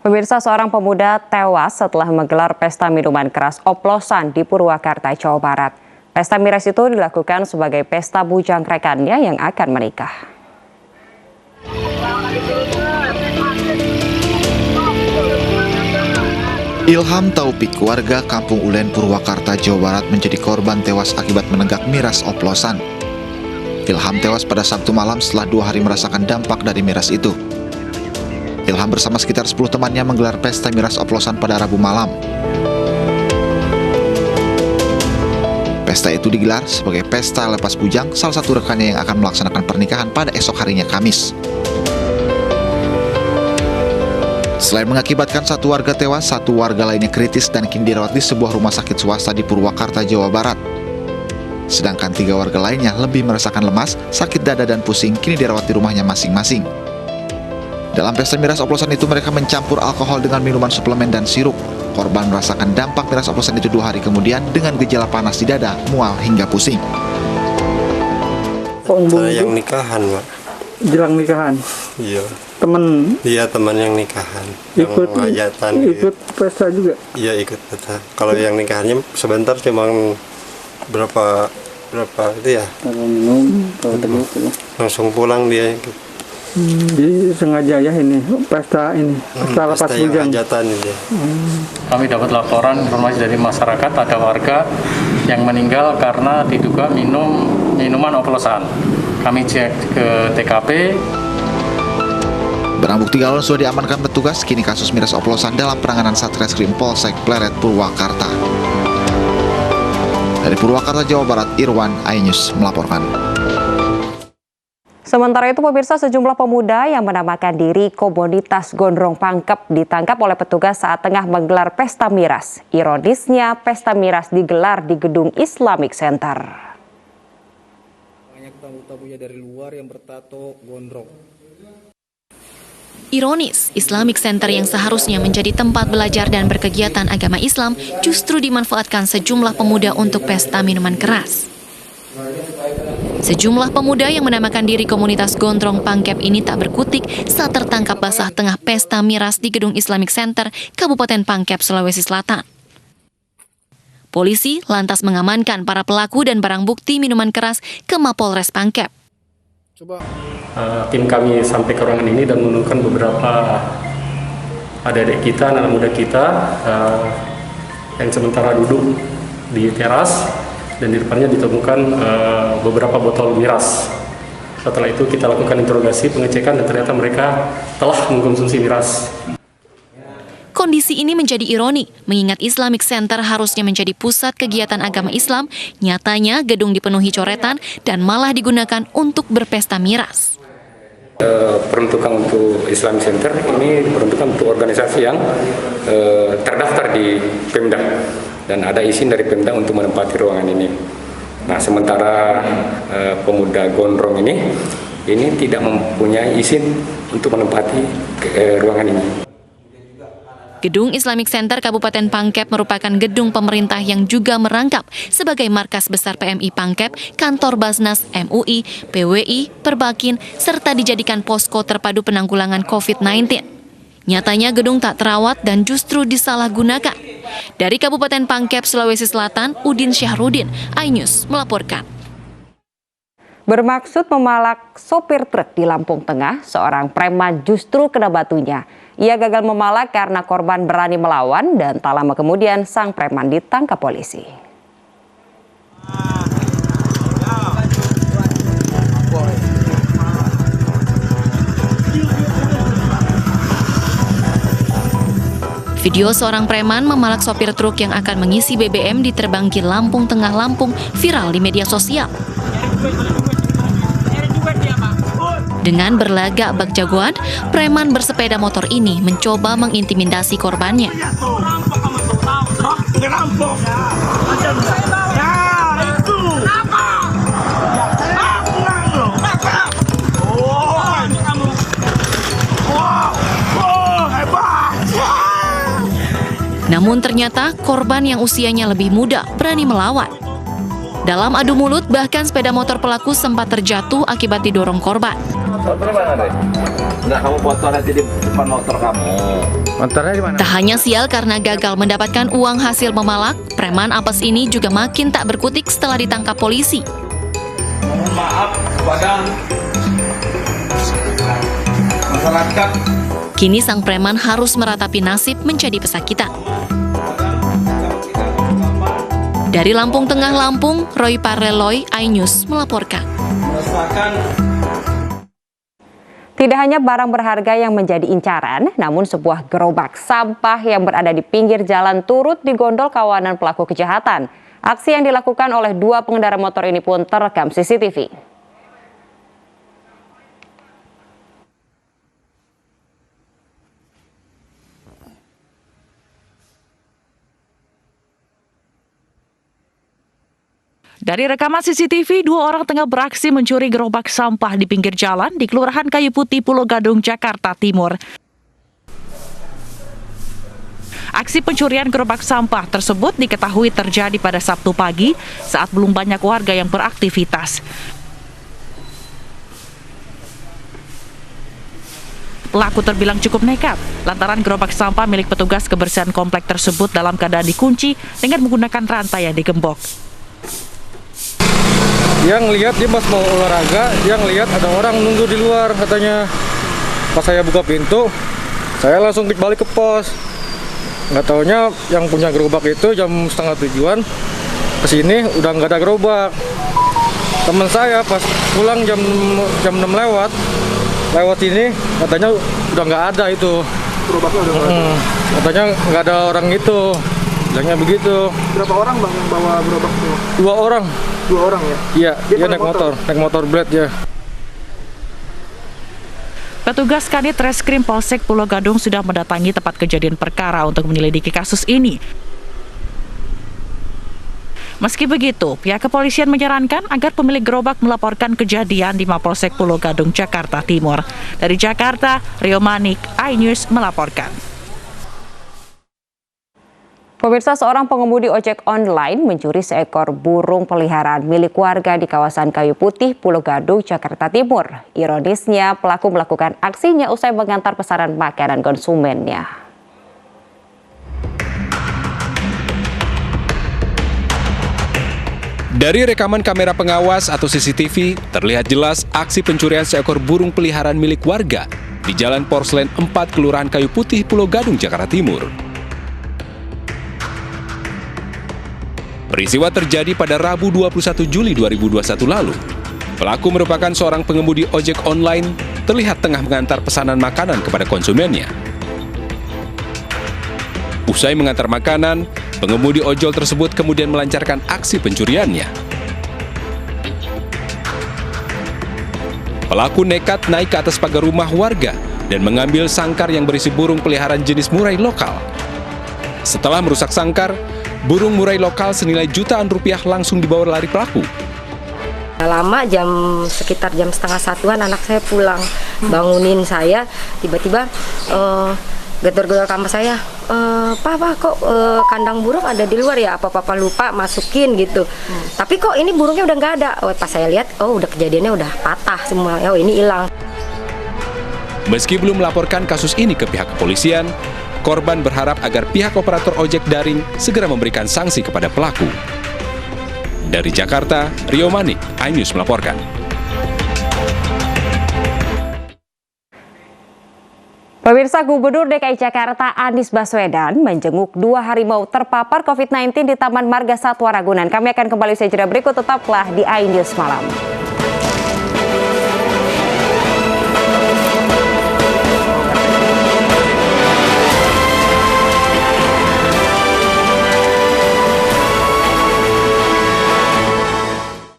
Pemirsa, seorang pemuda tewas setelah menggelar pesta minuman keras oplosan di Purwakarta, Jawa Barat. Pesta miras itu dilakukan sebagai pesta bujang rekannya yang akan menikah. Ilham Taufik, warga Kampung Ulen, Purwakarta, Jawa Barat, menjadi korban tewas akibat menenggak miras oplosan. Ilham tewas pada Sabtu malam setelah 2 hari merasakan dampak dari miras itu. Ilham bersama sekitar 10 temannya menggelar pesta miras oplosan pada Rabu malam. Pesta itu digelar sebagai pesta lepas bujang salah satu rekannya yang akan melaksanakan pernikahan pada esok harinya, Kamis. Selain mengakibatkan 1 warga tewas, 1 warga lainnya kritis dan kini dirawat di sebuah rumah sakit swasta di Purwakarta, Jawa Barat. Sedangkan 3 warga lainnya lebih merasakan lemas, sakit dada dan pusing, kini dirawat di rumahnya masing-masing. Dalam pesta miras oplosan itu mereka mencampur alkohol dengan minuman suplemen dan sirup. Korban merasakan dampak miras oplosan itu 2 hari kemudian dengan gejala panas di dada, mual hingga pusing. Saya yang nikahan, Pak. Jelang nikahan? Iya. Temen? Iya, teman yang nikahan. Ikut yang hajatan. Ikut pesta juga? Iya, ikut pesta. Kalau yang nikahannya sebentar cuma berapa itu ya? Kalau minum, kalau teguh. Langsung pulang dia. Jadi sengaja ya ini pesta lepas bujang. Hajatan ini. Kami dapat laporan informasi dari masyarakat ada warga yang meninggal karena diduga minum minuman oplosan. Kami cek ke TKP. Barang bukti galon sudah diamankan petugas, kini kasus miras oplosan dalam penanganan Satreskrim Polsek Pleret, Purwakarta. Dari Purwakarta, Jawa Barat, Irwan, iNews melaporkan. Sementara itu, pemirsa, sejumlah pemuda yang menamakan diri komunitas Gondrong Pangkep ditangkap oleh petugas saat tengah menggelar pesta miras. Ironisnya, pesta miras digelar di gedung Islamic Center. Banyak tamu-tamunya dari luar yang bertato gondrong. Ironis, Islamic Center yang seharusnya menjadi tempat belajar dan berkegiatan agama Islam justru dimanfaatkan sejumlah pemuda untuk pesta minuman keras. Sejumlah pemuda yang menamakan diri komunitas Gondrong Pangkep ini tak berkutik saat tertangkap basah tengah pesta miras di gedung Islamic Center, Kabupaten Pangkep, Sulawesi Selatan. Polisi lantas mengamankan para pelaku dan barang bukti minuman keras ke Mapolres Pangkep. Tim kami sampai ke ruangan ini dan menemukan beberapa adik-adik kita, anak muda kita yang sementara duduk di teras. Dan di depannya ditemukan beberapa botol miras. Setelah itu kita lakukan interogasi, pengecekan, dan ternyata mereka telah mengkonsumsi miras. Kondisi ini menjadi ironi, mengingat Islamic Center harusnya menjadi pusat kegiatan agama Islam, nyatanya gedung dipenuhi coretan dan malah digunakan untuk berpesta miras. Peruntukan untuk Islamic Center ini diperuntukkan untuk organisasi yang terdaftar di Pemda. Dan ada izin dari Pemda untuk menempati ruangan ini. Nah, sementara pemuda Gondrong ini tidak mempunyai izin untuk menempati ruangan ini. Gedung Islamic Center Kabupaten Pangkep merupakan gedung pemerintah yang juga merangkap sebagai markas besar PMI Pangkep, kantor Basnas, MUI, PWI, Perbakin, serta dijadikan posko terpadu penanggulangan COVID-19. Nyatanya gedung tak terawat dan justru disalahgunakan. Dari Kabupaten Pangkep, Sulawesi Selatan, Udin Syahrudin, iNews melaporkan. Bermaksud memalak sopir truk di Lampung Tengah, seorang preman justru kena batunya. Ia gagal memalak karena korban berani melawan dan tak lama kemudian sang preman ditangkap polisi. Video seorang preman memalak sopir truk yang akan mengisi BBM di Terbanggi Lampung Tengah, Lampung viral di media sosial. Dengan berlagak bak jagoan, preman bersepeda motor ini mencoba mengintimidasi korbannya. Namun ternyata korban yang usianya lebih muda berani melawan. Dalam adu mulut, bahkan sepeda motor pelaku sempat terjatuh akibat didorong korban. Enggak, kamu foto nanti di depan motor kamu. Motornya di mana? Tak hanya sial karena gagal mendapatkan uang hasil memalak, preman apes ini juga makin tak berkutik setelah ditangkap polisi. Mohon maaf kepada masyarakat. Kini sang preman harus meratapi nasib menjadi pesakitan. Dari Lampung Tengah, Lampung, Roy Pareloy, iNews melaporkan. Tidak hanya barang berharga yang menjadi incaran, namun sebuah gerobak sampah yang berada di pinggir jalan turut digondol kawanan pelaku kejahatan. Aksi yang dilakukan oleh 2 pengendara motor ini pun terekam CCTV. Dari rekaman CCTV, 2 orang tengah beraksi mencuri gerobak sampah di pinggir jalan di Kelurahan Kayu Putih, Pulau Gadung, Jakarta Timur. Aksi pencurian gerobak sampah tersebut diketahui terjadi pada Sabtu pagi saat belum banyak warga yang beraktivitas. Pelaku terbilang cukup nekat lantaran gerobak sampah milik petugas kebersihan komplek tersebut dalam keadaan dikunci dengan menggunakan rantai yang digembok. Yang lihat dia pas mau olahraga, yang lihat ada orang nunggu di luar katanya. Pas saya buka pintu, saya langsung balik ke pos. Nggak taunya yang punya gerobak itu jam 6:30 kesini udah nggak ada gerobak. Teman saya pas pulang jam 6 lewat ini katanya udah nggak ada itu. Gerobaknya udah nggak ada. Katanya nggak ada orang itu. Bilangnya begitu. Berapa orang bang yang bawa gerobak itu? 2 orang. 2 orang ya? Iya, dia naik motor? motor blade ya. Petugas Kanit Reskrim Polsek Pulau Gadung sudah mendatangi tempat kejadian perkara untuk menyelidiki kasus ini. Meski begitu, pihak kepolisian menyarankan agar pemilik gerobak melaporkan kejadian di Mapolsek Pulau Gadung, Jakarta Timur. Dari Jakarta, Rio Manik, iNews melaporkan. Pemirsa, seorang pengemudi ojek online mencuri seekor burung peliharaan milik warga di kawasan Kayu Putih, Pulau Gadung, Jakarta Timur. Ironisnya, pelaku melakukan aksinya usai mengantar pesanan makanan konsumennya. Dari rekaman kamera pengawas atau CCTV, terlihat jelas aksi pencurian seekor burung peliharaan milik warga di Jalan Porselen 4, Kelurahan Kayu Putih, Pulau Gadung, Jakarta Timur. Peristiwa terjadi pada Rabu 21 Juli 2021 lalu. Pelaku merupakan seorang pengemudi ojek online, terlihat tengah mengantar pesanan makanan kepada konsumennya. Usai mengantar makanan, pengemudi ojol tersebut kemudian melancarkan aksi pencuriannya. Pelaku nekat naik ke atas pagar rumah warga dan mengambil sangkar yang berisi burung peliharaan jenis murai lokal. Setelah merusak sangkar, burung murai lokal senilai jutaan rupiah langsung dibawa lari pelaku. Lama sekitar jam 12:30 anak saya pulang, bangunin saya, tiba-tiba gedor-gedor kamar saya, Papa kok kandang burung ada di luar ya, apa Papa lupa masukin gitu. Tapi kok ini burungnya udah nggak ada. Pas saya lihat, udah kejadiannya udah patah semua, ini hilang. Meski belum melaporkan kasus ini ke pihak kepolisian, korban berharap agar pihak operator ojek daring segera memberikan sanksi kepada pelaku. Dari Jakarta, Rio Manik, iNews melaporkan. Pemirsa, Gubernur DKI Jakarta Anies Baswedan menjenguk 2 harimau terpapar COVID-19 di Taman Marga Satwa Ragunan. Kami akan kembali usai jeda berikut, tetaplah di iNews Malam.